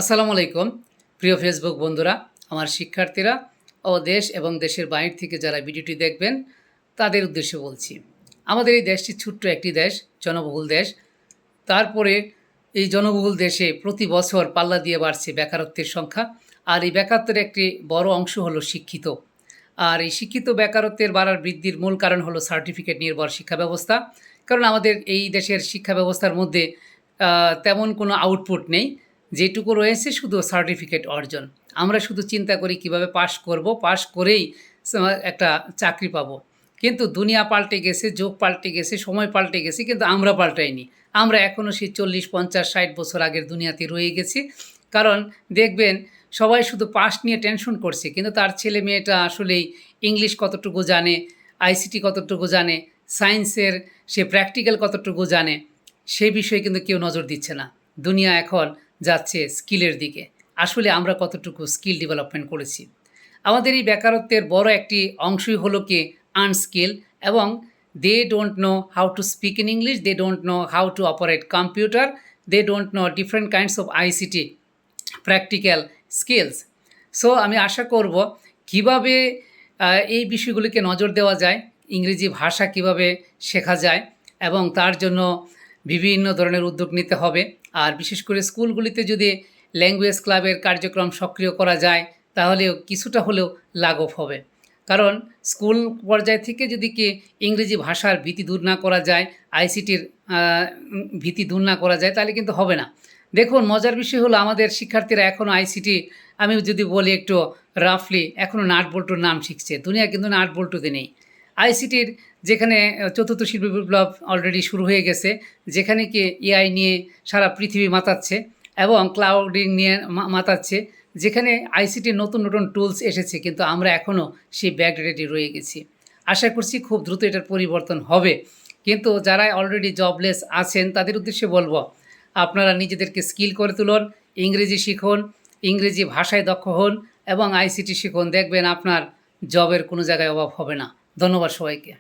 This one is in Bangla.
আসসালামু আলাইকুম প্রিয় ফেসবুক বন্ধুরা, আমার শিক্ষার্থীরা ও দেশ এবং দেশের বাইরে থেকে যারা ভিডিওটি দেখবেন তাদের উদ্দেশ্যে বলছি। আমাদের এই দেশটি ছোট্ট একটি দেশ, জনবহুল দেশ। তারপরে এই জনবহুল দেশে প্রতি বছর পাল্লা দিয়ে বাড়ছে বেকারত্বের সংখ্যা। আর এই বেকারত্বের একটি বড় অংশ হলো শিক্ষিত। আর এই শিক্ষিত বেকারত্বের বাড়ার বৃদ্ধির মূল কারণ হলো সার্টিফিকেট নির্ভর শিক্ষা ব্যবস্থা। কারণ আমাদের এই দেশের শিক্ষা ব্যবস্থার মধ্যে তেমন কোনো আউটপুট নেই, যেটুকু রয়েছে শুধু সার্টিফিকেট অর্জন। আমরা শুধু চিন্তা করি কিভাবে পাশ করব, পাশ করেই একটা চাকরি পাবো। কিন্তু দুনিয়া পাল্টে গেছে, যুগ পাল্টে গেছে, সময় পাল্টে গেছে, কিন্তু আমরা পাল্টাইনি। আমরা এখনও সেই 40, 50, 60 বছর আগের দুনিয়াতে রয়ে গেছি। কারণ দেখবেন সবাই শুধু পাস নিয়ে টেনশন করছে, কিন্তু তার ছেলে মেয়েটা আসলেই ইংলিশ কতটুকু জানে, আইসিটি কতটুকু জানে, সায়েন্সের সে প্র্যাকটিক্যাল কতটুকু জানে, সে বিষয়ে কিন্তু কেউ নজর দিচ্ছে না। দুনিয়া এখন যাচ্ছে স্কিলের দিকে। আসলে আমরা কতটুকু স্কিল ডেভেলপমেন্ট করেছি? আমাদের এই বেকারত্বের বড় একটি অংশই হলো কি আনস্কিল, এবং they don't know how to speak in English, they don't know how to operate computer, they don't know different kinds of ICT practical skills. So আমি আশা করব কিভাবে এই বিষয়গুলিকে নজর দেওয়া যায়, ইংরেজি ভাষা কিভাবে শেখা যায়, এবং তার জন্য বিভিন্ন ধরনের উদ্যোগ নিতে হবে। আর বিশেষ করে স্কুলগুলিতে যদি ল্যাঙ্গুয়েজ ক্লাবের কার্যক্রম সক্রিয় করা যায়, তাহলেও কিছুটা হলেও লাঘব হবে। কারণ স্কুল পর্যায় থেকে যদি কি ইংরেজি ভাষার ভীতি দূর না করা যায়, আইসিটির ভীতি দূর না করা যায়, তাহলে কিন্তু হবে না। দেখুন, মজার বিষয় হলো আমাদের শিক্ষার্থীরা এখনও আইসিটি, আমি যদি বলি একটু রাফলি, এখনও নাট বল্টুর নাম শিখছে। দুনিয়া কিন্তু নাট বল্টুতে নেই। আইসিটির যেখানে চতুর্থ শিল্প বিপ্লব অলরেডি শুরু হয়ে গেছে, যেখানে কি এআই নিয়ে সারা পৃথিবী মাতাচ্ছে এবং ক্লাউডিং নিয়ে মাতাচ্ছে, যেখানে আইসিটির নতুন নতুন টুলস এসেছে, কিন্তু আমরা এখনও সেই ব্যাকডেটেডই রয়ে গেছি। আশা করছি খুব দ্রুত এটার পরিবর্তন হবে। কিন্তু যারা অলরেডি জবলেস আছেন তাদের উদ্দেশ্যে বলবো, আপনারা নিজেদেরকে স্কিল করে তুলুন, ইংরেজি শিখুন, ইংরেজি ভাষায় দক্ষ হন এবং আইসিটি শিখুন। দেখবেন আপনার জবের কোনো জায়গায় অভাব হবে না। ধন্যবাদ সবাইকে।